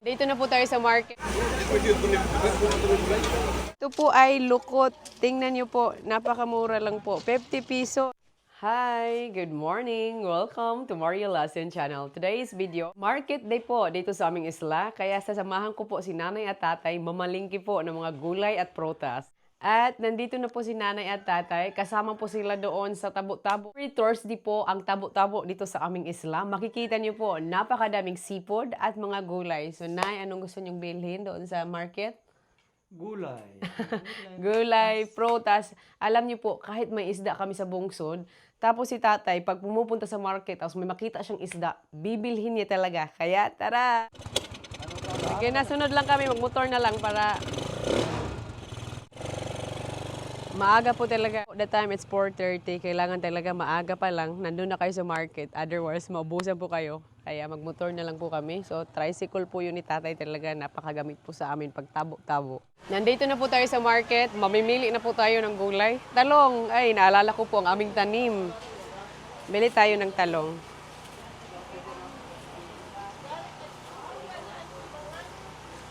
Dito na po tayo sa market. Ito po ay lukot. Tingnan niyo po, napakamura lang po. 50 piso. Hi! Good morning! Welcome to Mario Lassen Channel. Today's video, market day po dito sa aming isla. Kaya sasamahan ko po si nanay at tatay mamalingki po ng mga gulay at prutas. At nandito na po si nanay at tatay. Kasama po sila doon sa Tabo-Tabo. Every Thursday po ang Tabo-Tabo dito sa aming isla. Makikita niyo po, napakadaming seafood at mga gulay. So, nay, anong gusto niyong bilhin doon sa market? Gulay. Gulay, prutas. Alam niyo po, kahit may isda kami sa bungsod, tapos si tatay, pag pumupunta sa market, tapos may makita siyang isda, bibilhin niya talaga. Kaya, tara! Sige, nasunod lang kami. Magmotor na lang para maaga po talaga. The time it's 4:30. Kailangan talaga maaga pa lang. Nandun na kayo sa market. Otherwise, maubusan po kayo. Kaya magmotor na lang po kami. So, tricycle po yun ni tatay talaga. Napakagamit po sa amin pag tabo-tabo. Nandito na po tayo sa market. Mamimili na po tayo ng gulay. Talong. Ay, naalala ko po ang aming tanim. Bili tayo ng talong.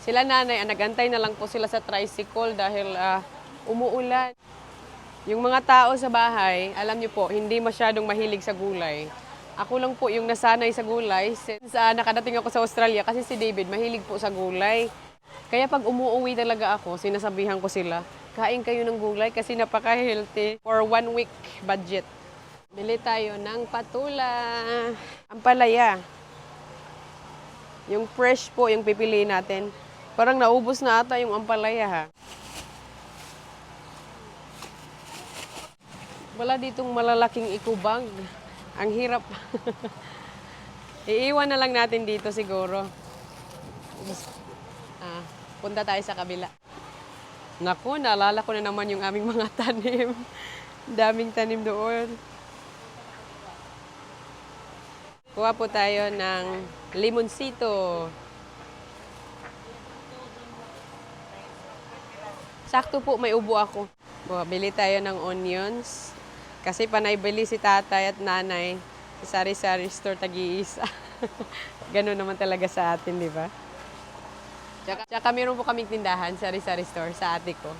Sila nanay, nagantay na lang po sila sa tricycle dahil umuulan. Yung mga tao sa bahay, alam niyo po, hindi masyadong mahilig sa gulay. Ako lang po yung nasanay sa gulay since nakadating ako sa Australia kasi si David mahilig po sa gulay. Kaya pag umuwi talaga ako, sinasabihan ko sila, kain kayo ng gulay kasi napaka-healthy for 1 week budget. Bili tayo ng patula, ampalaya. Yung fresh po yung pipiliin natin. Parang naubos na ata yung ampalaya ha. Wala ditong malalaking ikubag. Ang hirap. Iiwan na lang natin dito siguro. Punta tayo sa kabila. Naku, naalala ko na naman yung aming mga tanim. Daming tanim doon. Kuha po tayo ng limonsito. Sakto po, may ubo ako. Bili tayo ng onions. Kasi panay bili si tatay at nanay sa sari-sari store tag-iisa. Ganun naman talaga sa atin, di ba? Tsaka meron po kaming tindahan, sari-sari store sa ate ko.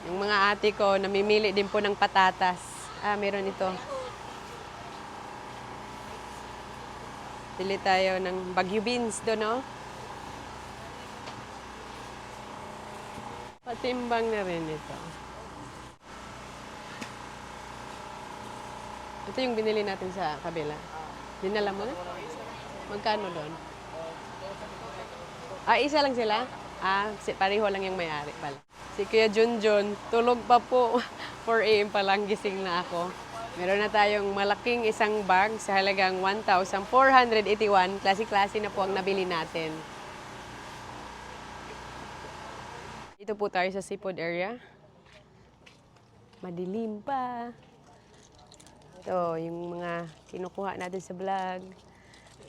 Yung mga ate ko, namimili din po ng patatas. Meron ito. Bili tayo ng Baguio beans doon, no? Patimbang na rin ito. Ito yung binili natin sa kabila. Dinala mo na? Magkano doon? Isa lang sila? Pareho lang yung may-ari pala. Si Kuya Junjun, tulog pa po. 4 AM pa lang, gising na ako. Meron na tayong malaking isang bag sa halagang 1,481. Klase-klase na po ang nabili natin. Dito po tayo sa seafood area. Madilim pa. Ito, yung mga kinukuha natin sa vlog.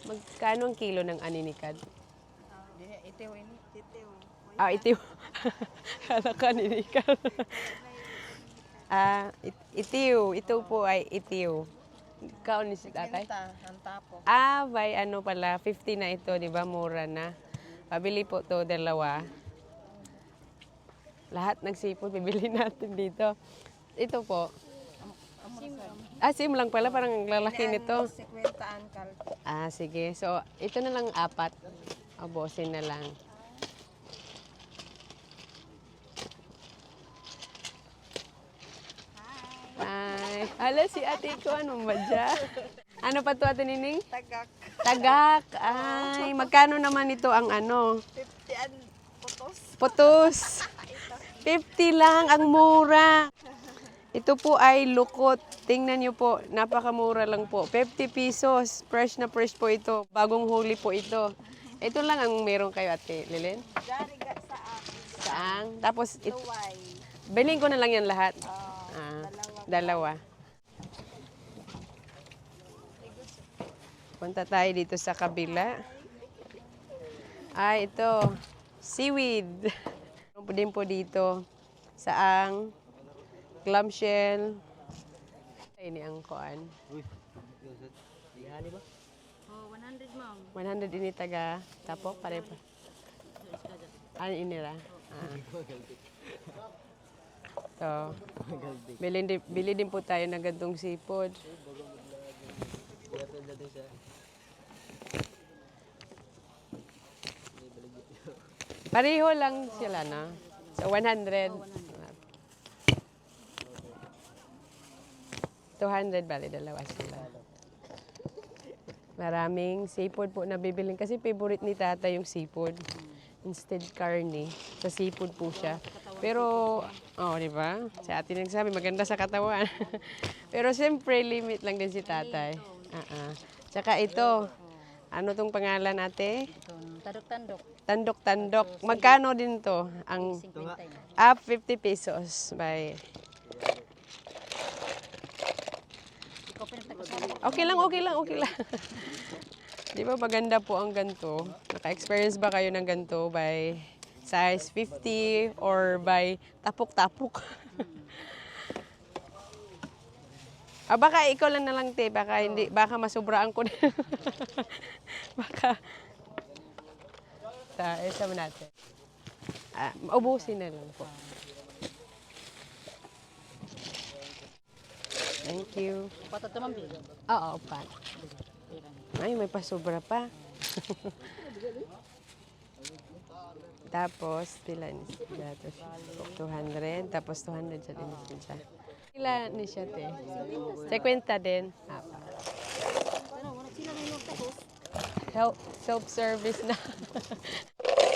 Magkano ang kilo ng aninikad? Itiw ini, itiw. Itiw. Kala ka aninikad. Itiw. Ito po ay itiw. Kaon ni si tatay? Ang tapo. By ano pala, 50 na ito, di ba? Mura na. Pabili po to dalawa. Lahat ng seafood, bibili natin dito. Ito po. Sim lang pala, parang ang lalaki nito. 50 angkal. Sige. So, ito na lang 4. Abosin na lang. Hi. Hala, si ate ko, ano ba dyan? Ano pa to, ate Nining? Tagak. Tagak. Magkano naman ito ang ano? 50 an putos. Putos. 50 lang, ang mura. Ito po ay lukot. Tingnan niyo po, napakamura lang po. 50 pesos. Fresh na fresh po ito. Bagong huli po ito. Ito lang ang meron kayo, ate Lilin. Dariga sa akin. Saan? Tapos, Luway. bilhin ko na lang yan lahat. Dalawa. Punta tayo dito sa kabila. Ito. Seaweed. Din po dito. Saang. Clamshell. Ini ang kuan. Uy, ihali ba? Oh, 100 ma'am. 100 ini taga tapok pare pa. Ano inira? So, bili din po tayo ng gantong seafood. Pareho lang sila na. So, 100. 200 bali, dalawa sila. Maraming seafood po na bibilin kasi favorite ni tata yung seafood. Instead karne, sa seafood po siya. Pero, di ba? Si ate nagsabi, maganda sa katawan. Pero siyempre, limit lang din si tatay. Tsaka ito, ano tong pangalan ate? Tandok-tandok. Tandok-tandok. Magkano din to? Ang 50 pesos by... Okay lang. Di ba maganda po ang ganto? Naka-experience ba kayo ng ganto by size 50 or by tapok-tapok? Baka ikaw lang na lang, te. Baka hindi, baka masubraan ko. Baka. Isa mo natin. Ubusin na lang po. Thank you. Patat naman bil. Oo, pa. Ay, may pasobra pa. Tapos, ilan? 200. Tapos, 200 sa din siya. Ilan ni siya, te? 50 din. Self-service na.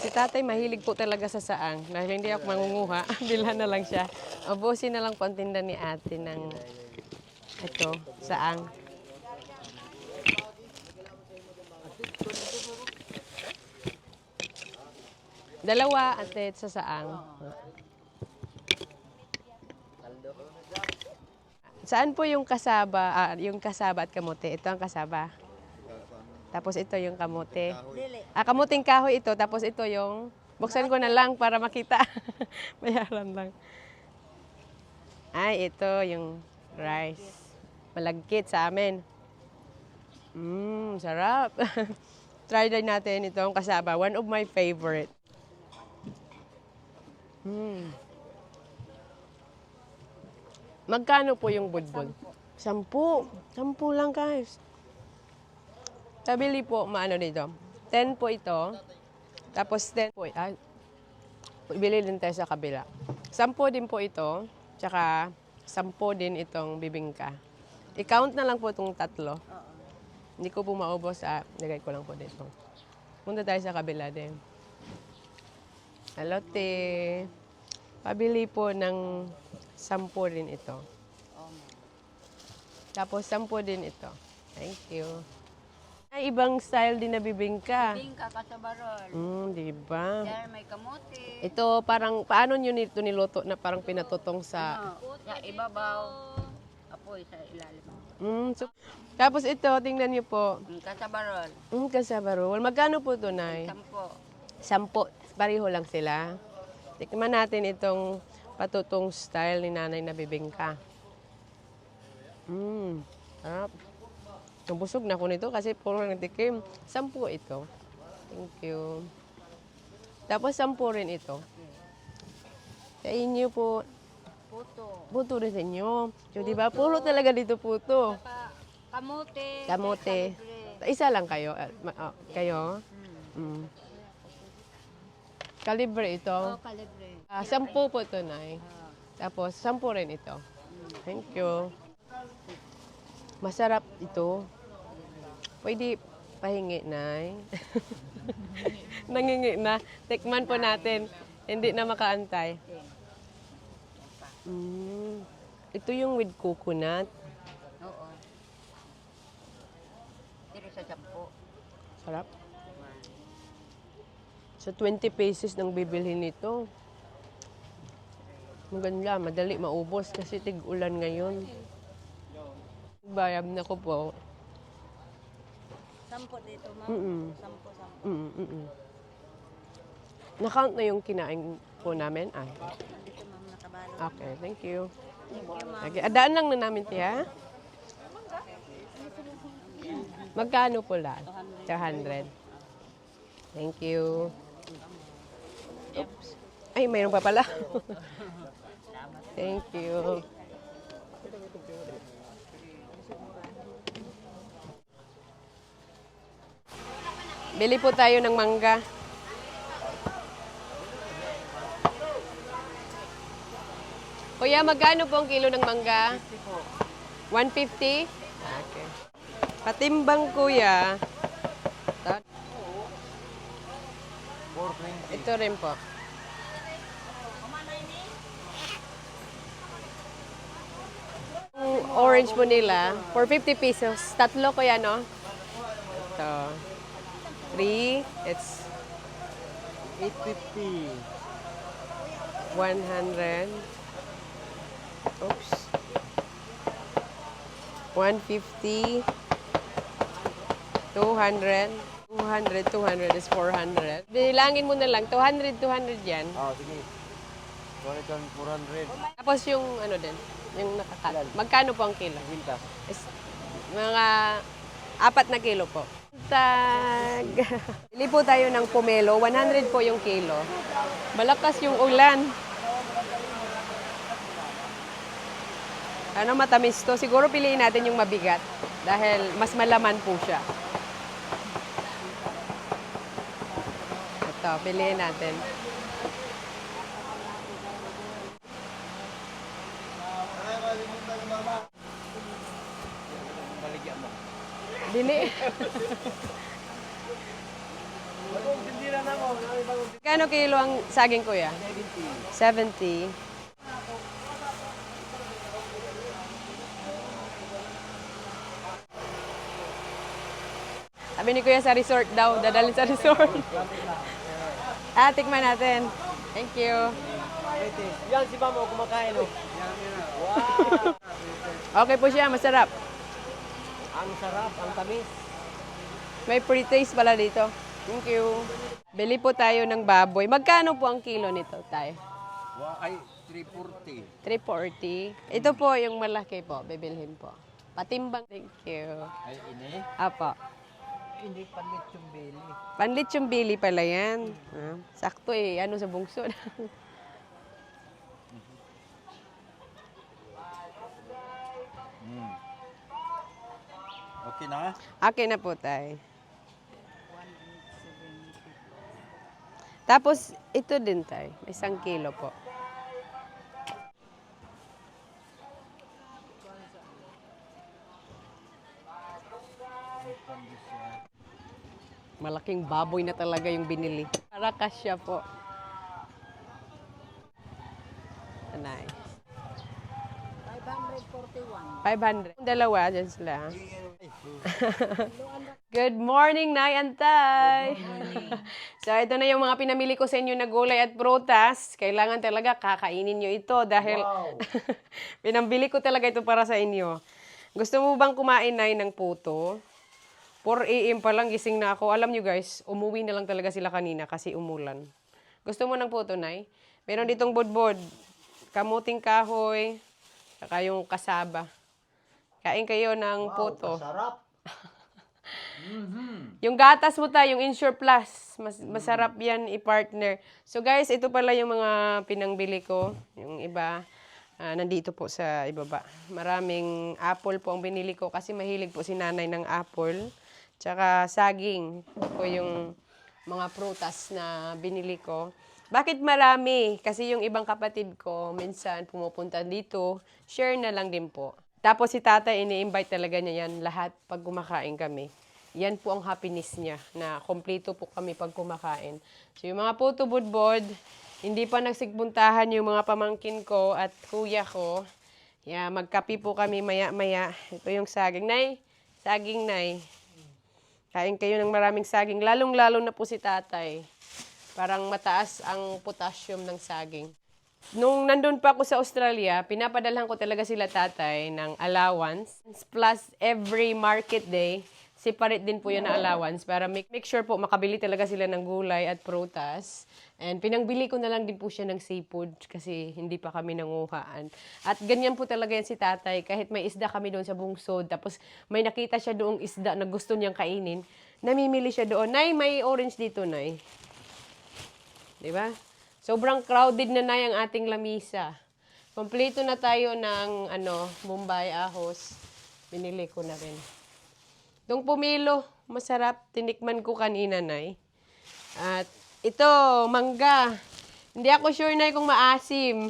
Si tatay mahilig po talaga sa saang. Dahil hindi ako mangunguha, bilhan na lang siya. Ubusin na lang po ang tinda ni ate ng ito, saang. Dalawa ate sa saang. Saan po yung kasaba? Yung kasaba at kamote. Ito ang kasaba. Tapos ito yung kamote. Kamuting kahoy ito. Tapos ito yung... Buksan ko na lang para makita. Bayaran lang. Ay, ito yung rice. Malagkit sa amin. Sarap. Try din natin itong kasaba. One of my favorite. Magkano po yung budbud? 10. 10 lang, guys. Tabili po, maano dito. 10 po ito. Tapos 10 po. Bili din tayo sa kabila. 10 din po ito. Tsaka 10 din itong bibingka. I-count na lang po itong 3. Hindi ko po maubos. Nagay ko lang po dito. Punta tayo sa kabila din. Hello, te. Pabili po ng 10 rin ito. Tapos 10 din ito. Thank you. Ay, ibang style din na bibingka. Bingka, kasabarol. Diba? Yan, may kamote. Ito parang, paano nyo nito niluto na parang pinatutong sa... Sa ibabaw. Apoy sa ilalim. Tapos ito, tingnan nyo po. Kasabarol. Kasabarol. Magkano po ito, Nay? 10. Pareho lang sila. Tikman natin itong patutong style ni Nanay na bibingka. Sarap. Busog na ako nito kasi puro nagtikim. 10 ito. Thank you. Tapos 10 rin ito. Sa inyo po. Puto rin sa inyo. So, di ba? Puro talaga dito puto. Kamote. Kamote. Isa lang kayo? Kayo? Kalibre ito. Kalibre. 10 po ito, Nay. Tapos 10 rin ito. Thank you. Masarap ito. Pwede pahingi, Nay. Nangingi na. Tikman po natin. Hindi na makaantay. Ito yung with coconut. Oo. Pero sa 10. Sarap. So, 20 pesos nang bibilhin nito. Maganda, madali maubos kasi tig-ulan ngayon. Bayab na ko po. 10 dito, ma'am. 10. Na-count na yung kinain po namin? Dito, ma'am, nakabalo. Okay, thank you. Thank you, ma'am. Okay, adaan lang na namin, tiya. Magkano po lahat? 200. Thank you. Oops. Ay, mayroon pa pala. Thank you. Bili po tayo ng mangga. Kuya, magkano po ang kilo ng mangga? 150? Okay. Patimbang, kuya. Ito rin po. Yung orange po nila, for 50 pesos. Tatlo, kuya, no? Ito. 3, it's 850. 100. Oops. 150. 200. 200 is 400. Bilangin mo na lang. 200 yan. Sige. 400. Tapos yung ano din, yung nakakat. Magkano po ang kilo? Winta. Is, mga 4 na kilo po. Tag. Bili po tayo ng pomelo. 100 po yung kilo. Malakas yung ulan. Ano, matamis to. Siguro piliin natin yung mabigat dahil mas malaman po siya. Ito, piliin natin. Baligyan mo. Dili. Kano kilo ang saging, kuya? 70. Sabi ni kuya sa resort daw, dadalhin sa resort. Tikman natin. Thank you. Yan, si Mamo kumakain, oh. Okay po siya, masarap. Ang sarap, ang tamis. May pre-taste pala dito. Thank you. Bili po tayo ng baboy. Magkano po ang kilo nito, tayo? Ay, 340. 340. Ito po yung malaki po, bibilhin po. Patimbang. Thank you. Ay, ini? Apo. Hindi panlit yung bili. Panlit yung bili pala yan. Sakto eh, ano sa bungsod. Okay na? Okay na po, tay. Tapos, ito din, tay. May 1 kilo po. Malaking baboy na talaga yung binili. Para kasya po. Nice. 541. 500. Dalawa, dyan sila. Good morning, Nay Antay! So, ito na yung mga pinamili ko sa inyo na gulay at prutas. Kailangan talaga kakainin nyo ito dahil pinambili ko talaga ito para sa inyo. Gusto mo bang kumain, Nay, ng puto? 4 AM pa lang, gising na ako. Alam nyo guys, umuwi na lang talaga sila kanina kasi umulan. Gusto mo ng puto, Nay? Meron ditong budbod, kamuting kahoy, saka yung kasaba. Kain kayo ng puto. Sarap. Yung gatas mo tayo, yung Insure Plus, masarap yan i-partner. So guys, ito pala yung mga pinangbili ko. Yung iba, nandito po sa ibaba. Maraming apple po ang binili ko kasi mahilig po si nanay ng apple. Tsaka saging po yung mga prutas na binili ko. Bakit marami? Kasi yung ibang kapatid ko, minsan pumupunta dito, share na lang din po. Tapos si tatay, ini-invite talaga niya yan lahat pag kumakain kami. Yan po ang happiness niya, na kompleto po kami pag kumakain. So yung mga puto budbod, hindi pa nagsigbuntahan yung mga pamangkin ko at kuya ko. Yeah, magkapi po kami maya-maya. Ito yung saging. Nay, saging, Nay. Kain kayo ng maraming saging. Lalong-lalo na po si tatay. Parang mataas ang potassium ng saging. Nung nandun pa ako sa Australia, pinapadalhan ko talaga sila tatay ng allowance. Plus, every market day, separate din po yan na allowance para make sure po makabili talaga sila ng gulay at prutas. And pinangbili ko na lang din po siya ng seafood kasi hindi pa kami nanguhaan. At ganyan po talaga yan si tatay. Kahit may isda kami doon sa bungsod, tapos may nakita siya doong isda na gusto niyang kainin, namimili siya doon. Nay, may orange dito, Nay. Diba? Sobrang crowded na, Nay, ang ating lamisa. Kompleto na tayo ng Mumbai ahos. Binili ko na rin. Itong pumilo, masarap. Tinikman ko kanina, Nay. At ito, mangga. Hindi ako sure, Nay, kung maasim.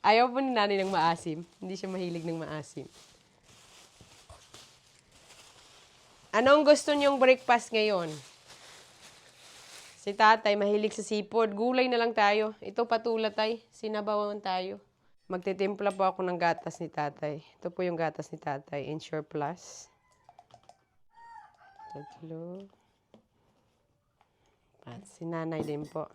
Ayaw po ni Nanay ng maasim. Hindi siya mahilig ng maasim. Anong gusto niyong breakfast ngayon? Si tatay, mahilig sa seafood. Gulay na lang tayo. Ito, patula, tay. Sinabawan tayo. Magtitimpla po ako ng gatas ni tatay. Ito po yung gatas ni tatay. Ensure Plus. Tatlo. At si nanay din po.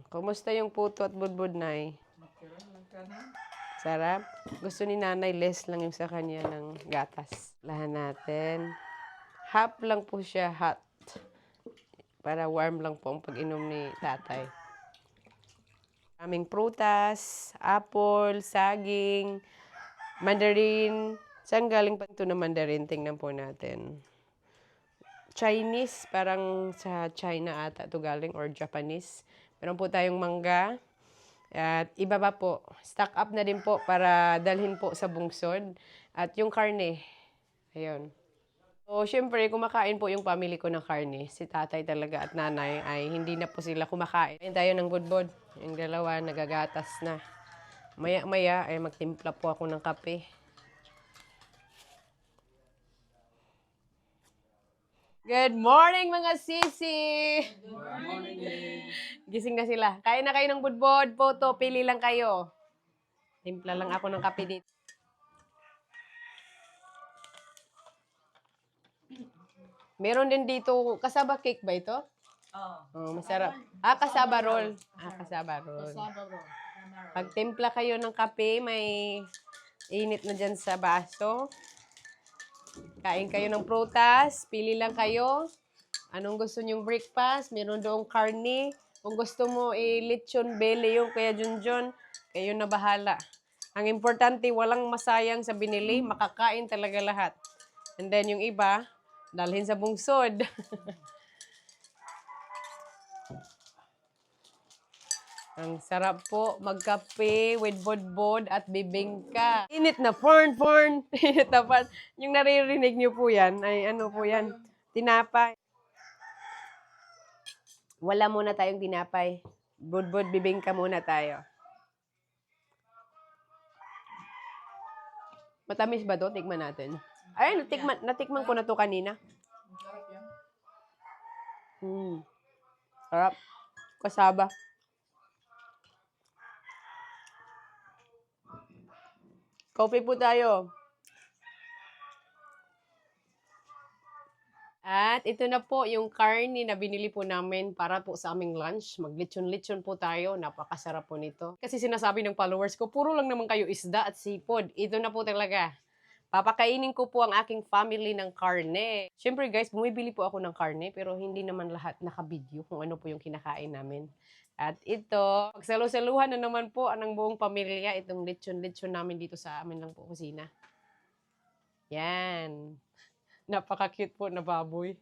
Kumusta yung puto at budbud, Nay? Sarap. Gusto ni nanay, less lang yung sa kanya ng gatas. Lahan natin. Half lang po siya hot. Para warm lang po ang pag-inom ni tatay. Aming prutas, apple, saging, mandarin. Saan galing pa ito na mandarin? Tingnan po natin. Chinese, parang sa China ata ito galing or Japanese. Meron po tayong mangga. At iba pa po. Stock up na din po para dalhin po sa bungsod. At yung karne. Ayun. So, syempre, kumakain po yung family ko ng karne. Si tatay talaga at nanay ay hindi na po sila kumakain. Ayun tayo ng budbod. Yung dalawa, nagagatas na. Maya-maya ay magtimpla po ako ng kape. Good morning, mga sisi! Good morning! Gising na sila. Kain na kayo ng budbod, photo, pili lang kayo. Timpla lang ako ng kape dito. Meron din dito, kasaba cake ba ito? Oh, masarap. Kasaba roll. Kasaba roll. Pag timpla kayo ng kape, may init na dyan sa baso. Kain kayo ng prutas, pili lang kayo. Anong gusto nyong breakfast? Meron doong karne. Kung gusto mo, lechon belly yung kaya junjun, kayo na bahala. Ang importante, walang masayang sa binili, makakain talaga lahat. And then yung iba, dalhin sa bungsod. Ang sarap po magkape with bodbod at bibingka. Init na porn. Init na porn. Yung naririnig niyo po yan, ay ano po yan, tinapay. Wala muna tayong tinapay. Bodbod, bibingka muna tayo. Matamis ba to? Tikman natin. Ay, natikman ko na to kanina. Sarap. Kasaba. Coffee po tayo. At ito na po yung karne na binili po namin para po sa aming lunch. Maglechon-lechon po tayo. Napakasarap po nito. Kasi sinasabi ng followers ko, puro lang naman kayo isda at seafood. Ito na po talaga. Papakainin ko po ang aking family ng karne. Siyempre guys, bumibili po ako ng karne pero hindi naman lahat nakabidyo kung ano po yung kinakain namin. At ito, pagsalu-saluhan na naman po ang buong pamilya itong lechon-lechon namin dito sa amin lang po kusina. Yan. Napaka-cute po na baboy.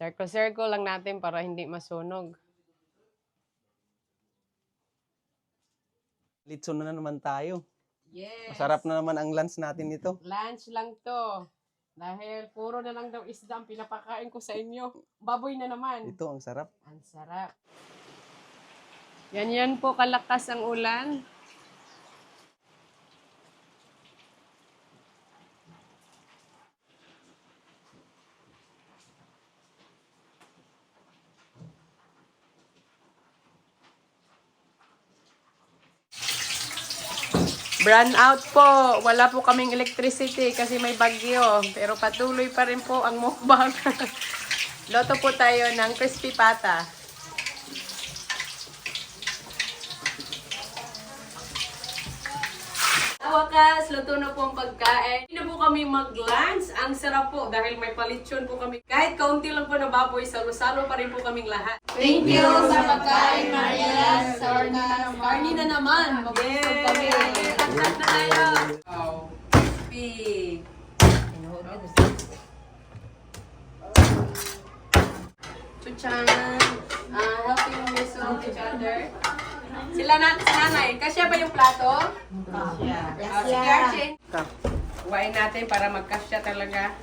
Circle-circle lang natin para hindi masunog. Litson na naman tayo. Yes. Masarap na naman ang lunch natin nito. Lunch lang to. Dahil puro na lang daw isda ang pinapakain ko sa inyo. Baboy na naman. Ito, ang sarap. Ang sarap. Yan po kalakas ang ulan. Brand out po. Wala po kaming electricity kasi may bagyo. Pero patuloy pa rin po ang mukbang. Loto po tayo ng crispy pata. Sa wakas, luto na po ang pagkain. kami mag-lunch. Ang sarap po dahil may palitsyon po kami. Kahit kaunti lang po na baboy, salo-salo pa rin po kaming lahat. Thank you sa pagkain, Maria. Sarni na naman. Mabusog kami. Chat na tayo. Wow. Big. Chuchan. Helping yourself each other. Sila na, si nanay, kasya ba yung plato? Sige, Archie. Kuhain natin para magkasya talaga.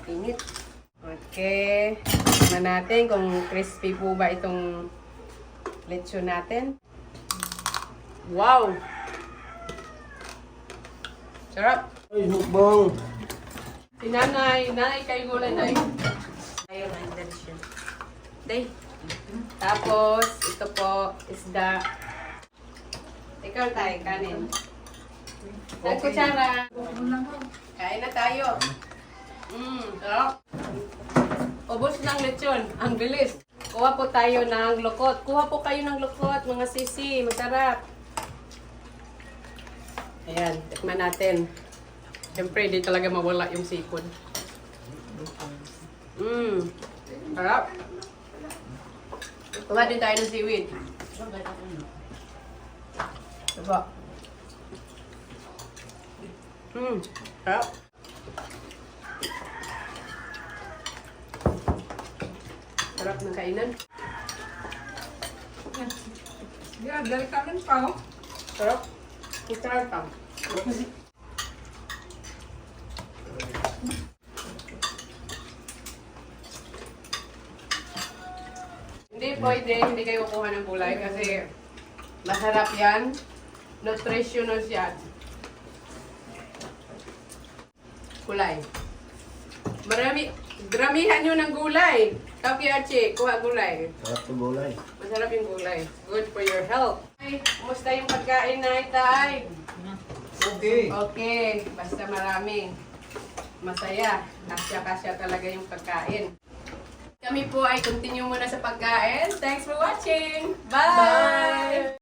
Init. Okay. Tignan natin kung crispy po ba itong lechon natin. Wow! Sarap! Ay, hukbong. Si nanay, nanay kayo gulay na ayun, lechon. Day. Tapos, ito po, isda. Ikaw tayo, kanin. Ang kutsara. Kain na tayo. Sarap. Ubos ng lechon. Ang bilis. Kuha po tayo ng lukot. Kuha po kayo ng lukot, mga sisi. Masarap. Ayan, tikman natin. Siyempre, hindi talaga mawala yung sipon. Sarap. Kuha din tayo ng seaweed. Diba? Sarap. Sarap ng kainan. Yeah, dali ka rin pa, oh. Sarap. Sarap pa. Hindi pwede, hindi kayo kukuha ng gulay kasi masarap yan. Nutritionals yan. Gulay. Gramihan nyo ng gulay. Kaki Archie, kuha gulay. Sarap ng gulay. Masarap yung gulay. Good for your health. Ay, kumusta yung pagkain na itay? Okay. Okay, basta marami. Masaya. Kasya-kasya talaga yung pagkain. Kami po ay continue muna sa pagkain. Thanks for watching. Bye!